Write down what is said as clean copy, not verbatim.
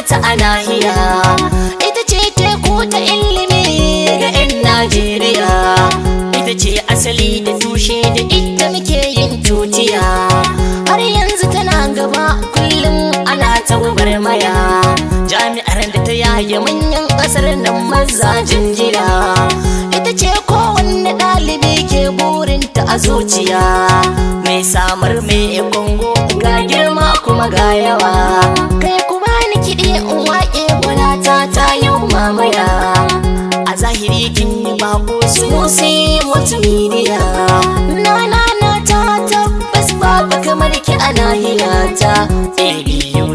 ta a nahiya. Ita ce teku ta ilimi ga 'yan Najeriya. Ita ce asali da tushe da ita muke yin tutiya. Har yanzu tana gaba kullum ana ta gwagwarmaya. Jami'ar da ta yaye manyan ƙasar nan mazajin jira. Ita ce kowanne ɗalibi ke burinta a zuciya. Mai samar mai kongo ga girma kuma ga yawa. Kai ku bani kiɗi in waƙe gwanata ta yau mamaya. A zahiri kin yi bako Sunusi multimedia. Na ta tabbas babu kamar ki a nahiyata. ABU